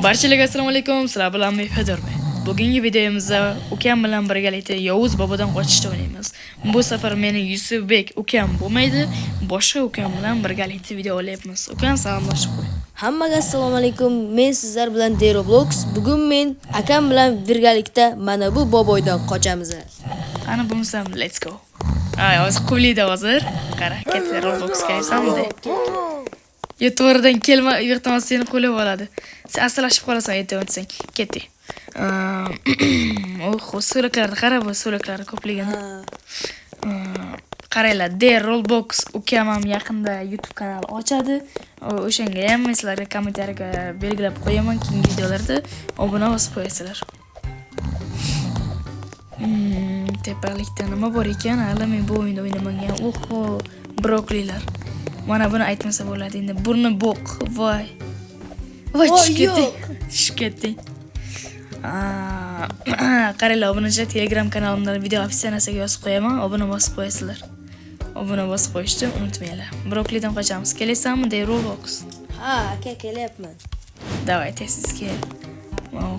Barchalarga assalomu alaykum. Sizlar bilan men Fedorman. Bugungi videomizda ukam bilan birgalikda Yovuz bobodan qochishda o'ynaymiz. Bu safar meni Yusufbek ukam bo'lmaydi, boshqa ukam bilan birgalikda video olyapmiz. Ukam salomlashib qo'y. Hammaga assalomu alaykum. Men sizlar bilan Deroblox. Bugun men akam bilan birgalikda mana bu boboydan qochamiz. Qani bo'lsam, let's go. Hozir quvliydi hozir. Qara, ketdi Roblox kaysamda. YouTuberdan kelma, ehtimol seni qo'lib oladi. Sen aslashib qolasan aytib o'tsang. Ketdi. So'laklarni qarab, so'laklarni ko'pligini. Qaranglar, Roblox ukam ham yaqinda YouTube kanal ochadi. O'shanga ham sizlarga kommentariyga belgilab qo'yaman, keyingi videolarda obuna bosib qo'yasizlar. Tepalikda nima bor ekan? Hali men bu o'yinda o'ynamagan. Brokolilar. Mana buni aytmasa bo'ladi endi. Burni bo'q. Voy. Voy tushib ketding. Qaranglar, obunachilar Telegram kanalimda video opsiyasiga yozib qo'yaman, obuna bosib qo'yasizlar. Obuna bosib qo'yishni unutmanglar. Brokolidan qochamiz. Kelaysanmi, Roblox? Ha, aka kelyapman. Davay, tez kel.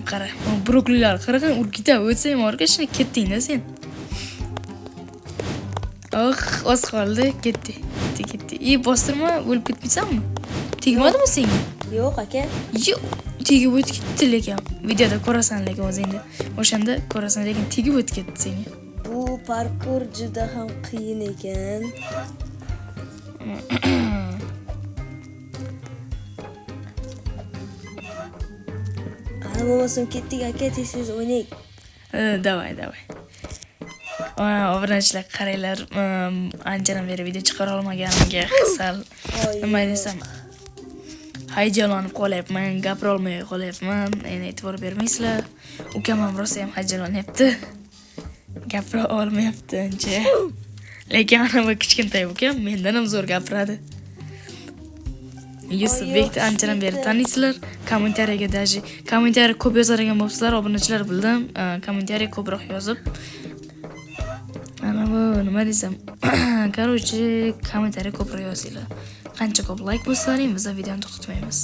Qara, brokolilar qaragan urgita o'tsang orqashini ketding-da sen. Oz qoldi, ketdi. Bostirma, o'lib ketmaysanmi? Tegmadimi senga? Yo'q, aka. Yo'q, tegib o'tib ketdi lekin. Videoda ko'rasan lekin o'zingda. O'shanda ko'rasan lekin tegib o'tib ketdi senga. Bu parkur juda ham qiyin ekan. Ana bo'lmasam ketdik aka, tez o'ynaylik. Davay. Obunachilar qaranglar, anchadan beri video chiqara olmaganimga sal nima desam, hayajonlanib qolyapman, gapira olmay qolyapman. Endi e'tibor bermaysizlar. Ukam ham rosa ham hayajonlanyapti. Gapira olmayapti ancha. Lekin ana bu kichkintoy ukam mendan ham zo'r gapiradi. Yusufbekni anchadan beri taniysizlar. Kommentariy ko'p yozadigan bo'lsizlar, obunachilar bildim. Kommentariy ko'proq yozib. Ana bu nima desam, короче, kommentariy ko'proq yozinglar. Qancha ko'p like bo'lsalaring, biz videoni to'xtatmaymiz.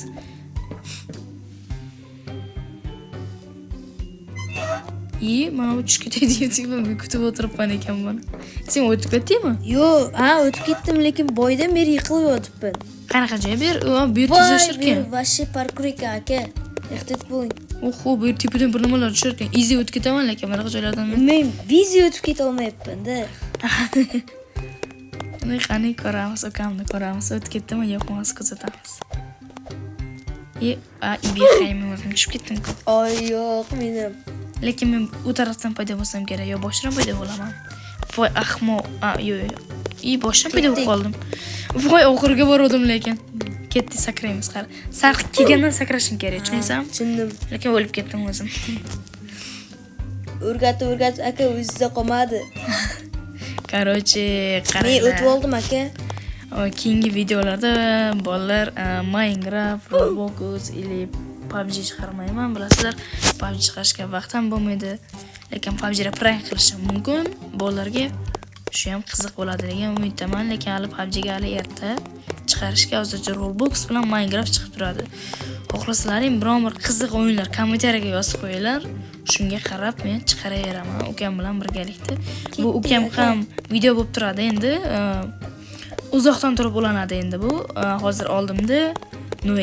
Mana bu tushib ketayotgan YouTube'ni kutib o'tiribman ekan buni. Sen o'tib ketdingmi? Yo'q, o'tib ketdim, lekin boydan beri yiqilib yotibman. Qanaqa joy bu yerda yashirkan? Vashi parkur ekan aka. Ehtiyot bo'ling. Bu yer tepadan bir nimalar tushirkan. Easy o'tib ketaman, lekin bunaqa joylardan men easy o'tib keta olmayapman-da. Qani ko'ramiz, ukamni ko'ramiz. O'tib ketdimi, yo'qmi, kuzatamiz. Ibexaymi o'zim tushib ketdim-ku. Yo'q, menim. Lekin men u tarafdan paydo bo'lsam kerak, yo boshdan paydo bo'laman. Voy ahmoq. Yo'q. Boshdan paydo bo'lib qoldim. Voy oxirga bordim lekin. Ketdi, sakraymiz qara. Sarq kelgandan sakrashing kerak, tushunaysanmi? Tushundim. Lekin o'lib ketdim o'zim. O'rgatib aka o'zida qolmadi. Короче, qarang. Men o'tib oldim aka. Keyingi videolarda bolalar Minecraft, Roblox ili PUBG chiqarmayman, bilasizlar. PUBG chiqarishga vaqtim bo'lmaydi. Lekin PUBG da prank qilishim mumkin. Bolalarga shu ham qiziq bo'ladi degan umiddaman, lekin hali PUBG ga hali erta. Chiqarishga hozircha Roblox bilan Minecraft chiqib turadi. Xohlasalaring biron bir qiziq o'yinlar kommentariyaga yozib qo'yinglar. Shunga qarab men chiqaraveraman ukam bilan birgalikda. Bu ukam ham video bo'lib turadi endi. Uzoqdan turib ulanadi endi bu. Hozir oldimda.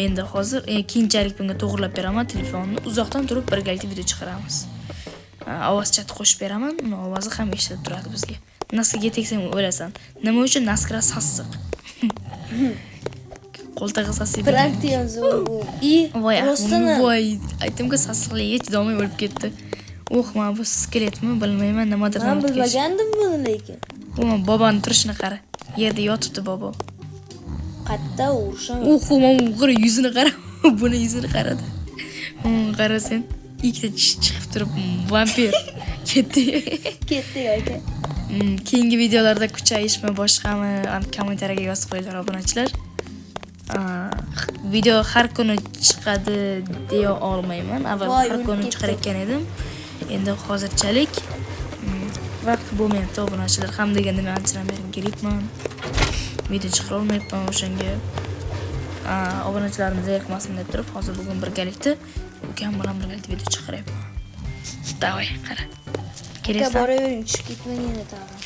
Endi hozir keyinchalik bunga to'g'rilab beraman telefonni. Uzoqdan turib birgalikda video chiqaramiz. Ovoz chat qo'shib beraman. Uni ovozi ham eshitilib turadi bizga. Naskiga tegsang o'lasan. Nima uchun naskra sassiq? Qo'ltig'i sassiq. Praktikan zo'r bu. Voy, aytimga sassiqligiga chidolmay o'lib ketdi. Men bu skeletmi, bilmayman, nimadir. Men bilmagandim buni lekin. Boboni turishini qara. Yerda yotibdi bobo. Qatta urshan. Qara yuzini qara. Buni yuzini qaradi. Qara sen. Ikkita chiqib turib vampir. Ketdi aka. Keyingi videolarda kuchayishmi, boshqami kommentariyaga yozib qo'yinglar obunachilar. Video har kuni chiqadi deya olmayman. Avval har kuni chiqar ekan edim. Endi hozirchalik vaqt bo'lmayapti obunachilar. Ham deganda men anchadan beri gripman. Video chiqara olmayapman o'shanga. obunachilarimiz zerikmasin deb turib, hozir bugun birgalikda ukam bilan birgalikda video chiqaryapman. Davay, qara. Aka boravering, tushib ketmang yana tag'in.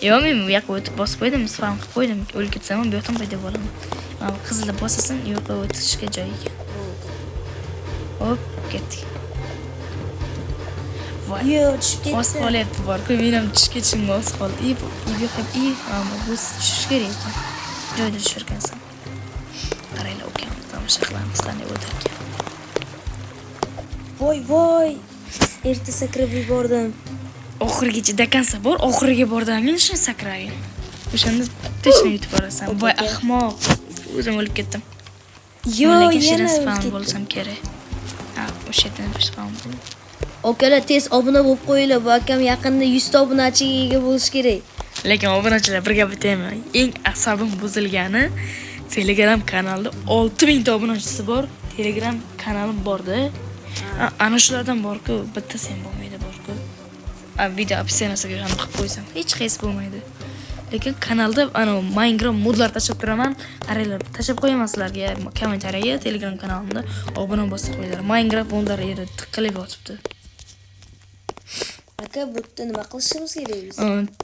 Yo'q, men bu yoqqa o'tib bosib qo'ydim, spam qilib qo'ydim. O'lib ketsam ham bu yoqdan paydo bo'laman. Mana qizilni bosasan, yo'qqa o'tishga joy ekan. Hop, ketdik. Voy, tushib ketdi. Oz qolyapti bor-ku, men ham tushishga chimga oz qoldi. Ammo bu tushish kerak ekan. Joyda tushirgansan. Qaranglar, ukam tomosha qilamiz, qanday o'tirgan. Voy. Erta sakrab yubordim. Oxirigacha dakansa bor, oxiriga bordan shuni sakragin. O'shanda tinchni yutib borasan. Voy ahmoq. O'zim o'lib ketdim. Yo'q, yana spam bo'lsam kerak. O'sha yerdan spam bo'ldi. Okalar tez obuna bo'lib qo'yinglar. Bu akam yaqinda 100 ta obunachiga ega bo'lish kerak. Lekin obunachilar bir gap aytayman. Eng asabim buzilgani Telegram kanalida 6000 ta obunachisi bor. Telegram kanalim bor-da. Ana shulardan bor-ku, bittasi ham bo'lmaydi bor-ku. Video opsiyasiga ham qilib qo'ysam, hech qaysi bo'lmaydi. Lekin kanalda ana Minecraft modlar tashab turaman. Qaranglar, tashab qo'yaman sizlarga kommentariyaga Telegram kanalimda obuna bosib qo'yinglar. Minecraft modlar yerda tiqilib yotibdi. Aka, bu yerda nima qilishimiz kerak biz?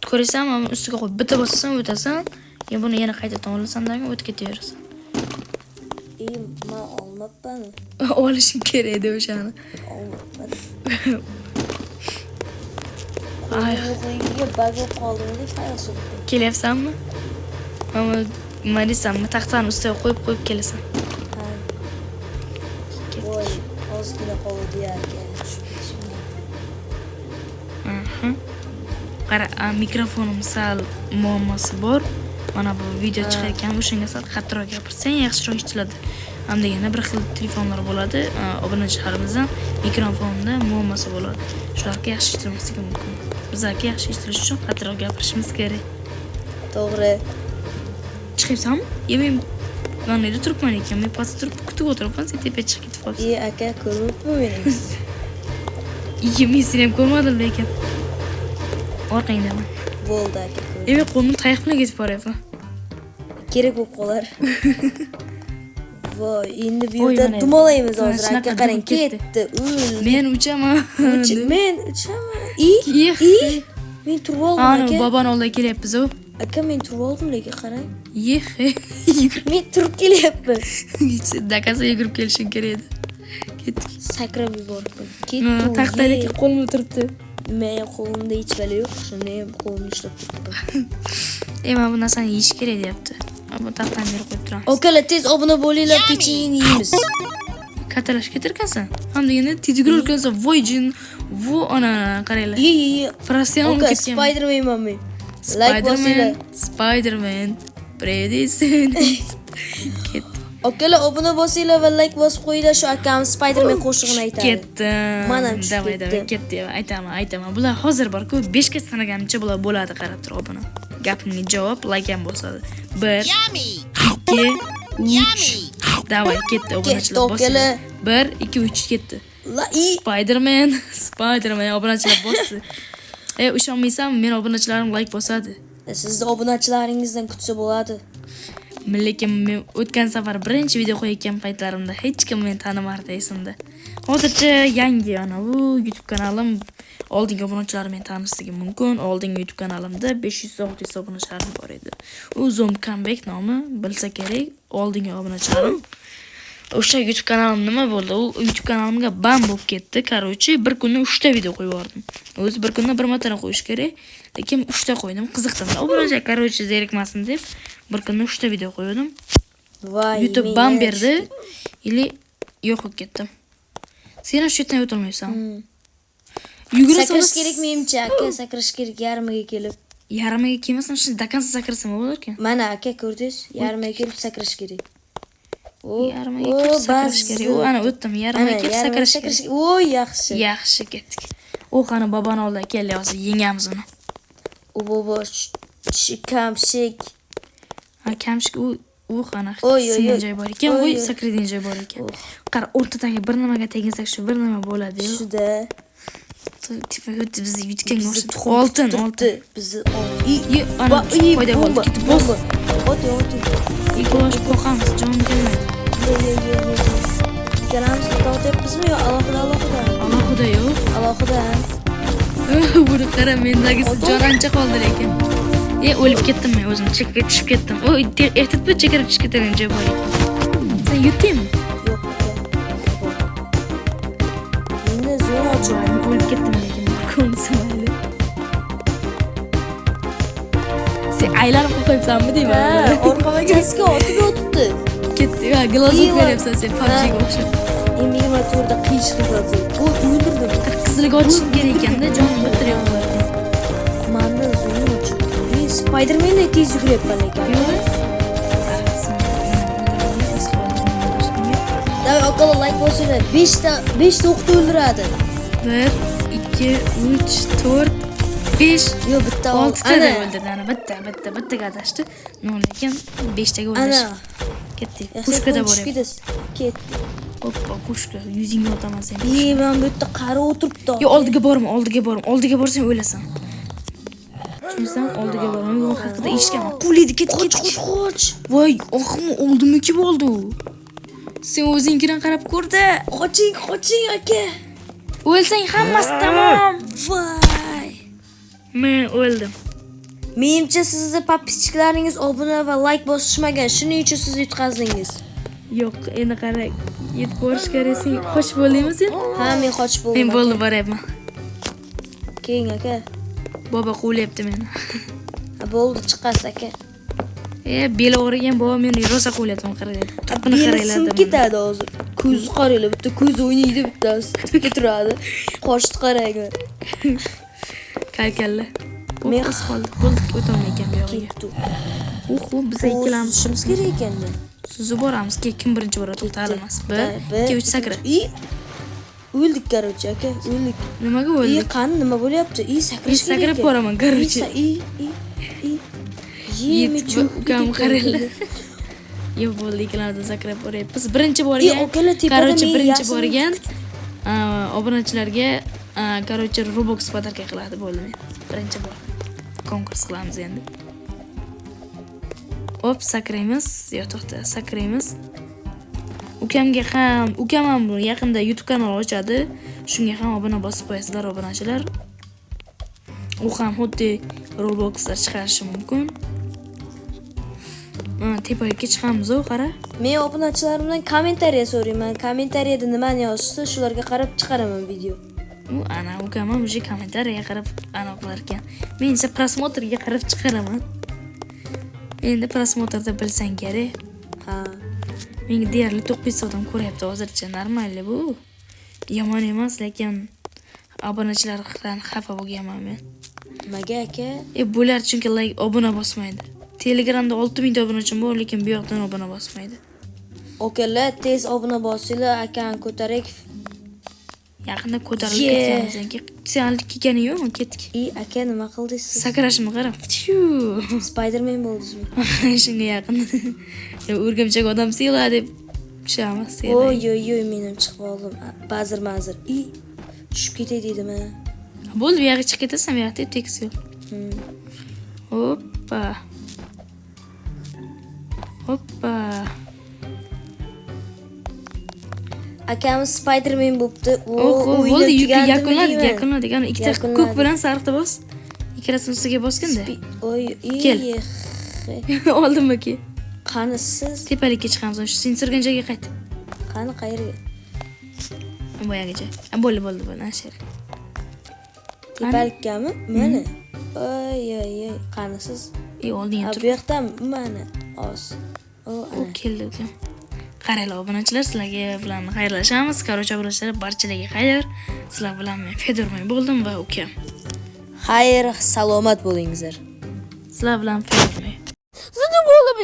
Ko'rasan, mana ustiga qo'yib bitta bosasan, o'tasan. Buni yana qaytadan olasan-da, o'tib ketaverasan. Men olmabman. Olishing kerak edi o'shani. Olmabman. Ay, Qo'yga bag'ib qoldimda fayosul. kelyapsanmi? Mana marisamni taxtani ustiga qo'yib kelasan. Voy, ozgina qoldi aka. Qara, mikrofonim sal muammosi bor. Mana bu video chiqargan o'shanga sal qattiqroq gapirsang yaxshiroq eshitiladi. Hamda yana bir xil telefonlar bo'ladi. Obunachilarimizdan mikrofonda muammosi bo'ladi. Shularga yaxshi eshitilmasligi mumkin. Bizlarga yaxshi eshitilishi uchun qattiqroq gapirishimiz kerak. To'g'ri. Chiqibsanmi? Men mana yerda turibman ekan. Men pastda turib kutib o'tiribman, sen tepaga chiqib ketib qolibsan. Aka, ko'ribmi meni? Men seni ham ko'rmadim lekin. Orqangdaman. Bo'ldi aka. Men qo'limni tayoq bilan ketib boryapman. Kerak bo'lib qolar. Voy, endi bu yerda dumolaymiz hozir. Aka qarang, ketdi. Men uchaman. Men uchaman. Men turib oldim aka. aka. Bobon oldiga kelyapmiz u. Aka, men turib oldim lekin qarang. Men turib kelyapman. Dakasa yugurib kelishing kerak edi. Ketdik. Sakrab yubordim. Ketdi. Taxtadagi qo'lim o'tiribdi. Men qo'limda hech balo yo'q, shuni ham qo'limni ushlab turibman. Mana bu narsani yeyish kerak deyapti. Bu taxtani berib qo'yib turamiz. Okalar, tez obuna bo'linglar, pechenye yeymiz. Katalash ketirkansan. Hamda yana tedigir urgansan. Voy jin. Vo ana qaranglar. Professional ketgan. Spider-Man men. Like bosinglar. Spider-Man. Predison. Ketdi. Okalar, obuna bosinglar va like bosib qo'yinglar, shu akamiz Spider-Man qo'shig'ini aytadi. Ketdim. Mana davay ketdi. Aytaman. Bular hozir bor-ku, 5 ga sanagancha bular bo'ladi, qarab tur obuna. Gapimga javob like ham bosadi. 1 2 3 davay ketdi obunachilar bosdi. 1 2 3 ketdi. Spider-Man obunachilar bosdi. Ishonmaysan, men obunachilarim like bosadi. Sizni obunachilaringizdan kutsa bo'ladi. Lekin men o'tgan safar birinchi video qo'ygan paytlarimda hech kim meni tanimardi esimda. Hozircha yangi bu YouTube kanalim oldingi obunachilar meni tanishligi mumkin. Oldingi YouTube kanalimda 500-600 obunachilarim bor edi. U Zoom Comeback nomi bilsa kerak. Oldingi obunachilarim. O'sha YouTube kanalim nima bo'ldi? U YouTube kanalimga ban bo'lib ketdi. Qarochi bir kunda 3 ta video qo'yib yubordim. O'zi bir kunda bir marta qo'yish kerak. Lekin 3 ta qo'ydim, qiziqdim. Obunachilar qarochi zerikmasin deb bir kunda 3 ta video qo'ydim. Voy, YouTube ban berdi. Ili yo'q bo'lib ketdim. Sen ham shu yerdan o'tolmaysan. Sakrash kerak menimcha, aka, sakrash kerak yarmiga kelib. Yarmiga kelmasam, shu dakansa sakrasam bo'larkan. Mana aka, ko'rdingiz? Yarmiga kelib sakrash kerak. Yarmiga kelib sakrash kerak. Ana o'tdim, yarmiga kelib sakrash kerak. Voy, yaxshi. Yaxshi ketdik. Qani boboni oldiga keldi, hozir yengamiz uni. U bobo kamshik. Kamshik u qana singan joy bor ekan, voy sakraydigan joy bor ekan. Qara, o'rtadagi bir nimaga teginsak shu bir nima bo'ladi-yu. Shuda. Biz yutganga o'xshab oltin. Bizni ana foyda bo'ldi. Ketib bos. Oti. Qo'shib qo'yamiz, jonim kelmaydi. Ikkalamiz bitta o'tyapmizmi yo alohida? Alohida yo'q. Alohida. Buni qara, mendagisi jonancha qoldi lekin. O'lib ketdim men o'zim, chekka tushib ketdim. O ehtiyot bilan chekka tushib ketgan joy bor ekan. Sen yutdingmi? Yo'q. Menda zo'r ochib. O'lib ketdim lekin. Ko'nsi mayli. Sen aylanib qo'yibsanmi deyman. Orqaga keskin otib o'tibdi. Ketdi. Ha, glazok beryapsan sen PUBG'ga o'xshab. Menga to'rda qiyish qiladi. Bu o'ldirdim. Qizilga ochishim kerak ekanda, jonim o'tiryapti. Manda zo'r ochib. Men Spider-Man'dek tez yuguryapman ekan. Davay okolo like bosinglar. 5 ta o'qni o'ldiradi. 1 2 3 4 5 Yo bitta 6 ta o'ldirdi. Ana bitta gadashdi. Nol ekan 5 taga o'ldirdi. Ketdik. Pushkada boryapti. Ketdi. Hoppa, pushka. Yuzingga otaman sen. Men bu yerda qari o'tiribdi. Yo, oldiga borma. Oldiga borsang o'lasan. Tushunsan, oldiga borma. Men haqida eshitganman. Qulidi ket. Qoch. Voy, oxmi oldimiki bo'ldi. Sen o'zingdan qarab ko'r-da. Qoching aka. O'lsang hammasi tamom. Voy. Men o'ldim. Menimcha sizni podpischikalaringiz obuna va like bosishmagan. Shuning uchun siz yutqazdingiz. Yo'q, endi qara. Yetib borish kerak. Sen qochib bo'ldingmi sen? Ha, men qochib bo'ldim. Men bo'ldi boryapman. Keyin aka. Bobo quvlayapti meni. Ha, bo'ldi, chiqasiz aka. Beli o'g'rigan bobo meni rosa quvlayapti, qarang. Qapini qaranglar. Sim ketadi hozir. Ko'zi qaranglar, bitta ko'zi o'ynaydi, bittasi tikka turadi. Qoshni qaranglar. Kalkalla. Men qis qoldi. Bo'ldi, o'tolmay ekan bu yoqqa. Biz ikkalamiz ishimiz kerak ekanda. Suzib boramiz. Kim birinchi boradi? To'xtalamiz. 1 2 3 sakra. O'ldik короче aka, o'ldik. Nimaga o'ldik? Qani nima bo'lyapti? Sakrash kerak. Sakrab boraman короче. Ukam qaranglar. Yo'q, bo'ldi, ikkalamiz sakrab boryapmiz. Birinchi borgan. Короче, birinchi borgan obunachilarga короче Roblox podarka qiladi, bo'ldi men. Birinchi bor. Konkurs qilamiz endi. Hop, sakraymiz. Yo, to'xta, sakraymiz. Ukam ham yaqinda YouTube kanal ochadi. Shunga ham obuna bosib qo'yasizlar, obunachilar. U ham xuddi Robloxlar chiqarishi mumkin. Tepaga chiqamiz, qara. Men obunachilarimdan kommentariya so'rayman. Kommentariyada nimani yozsa, shularga qarab chiqaraman video. Ana ukam ham o'sha kommentariyaga qarab qilar ekan. Men esa prosmotrga qarab chiqaraman. Endi prosmotrda bilsang kerak. Ha. Menga deyarli 900 odam ko'ryapti hozircha, normal bu. Yomon emas, lekin obunachilardan xafa bo'lganman men. Nimaga aka? Bular chunki like obuna bosmaydi. Telegramda 6000 ta obunachim bor, lekin bu yoqdan obuna bosmaydi. Okalar, tez obuna bosinglar, akani ko'tarak. Yaqinda ko'tarilib ketganmiz. Sen kelgani yo'qmi? Ketdik. Aka nima qildingiz? Sakrashimni qarab. Spider-Man bo'ldingizmi? Shunga yaqin. O'rgimchak odam siyla deb tushamiz. Oy, men ham chiqib oldim. Bazir. Tushib ketay dedim ha. Bo'ldi, bu yoqqa chiqib ketasan, bu yoqda tekis yo'q. Hoppa. Akamiz Spider-Man bo'pti. Bo'ldi, yakunladik. Ana ikkita ko'k bilan sariqni bos. Ikkalasini ustiga bosganda. Kel. Oldimmi ki? Qani siz? Tepalikka chiqamiz. Shu sen surgan joyga qayt. Qani qayerga? Boyagicha. Bo'ldi. Ana shu. Tepalikami? Mana. Oy. Qani siz? Oldinga tur. Bu yoqdan mana. Os. Ana. Keldi ukam. Qaranglar obunachilar, sizlarga bilan xayrlashamiz. Короче, obunachilar barchalarga xayr. Sizlar bilan men Fedorman bo'ldim va ukam. Xayr, salomat bo'lingizlar. Sizlar bilan Fedorman. Sizni bo'lib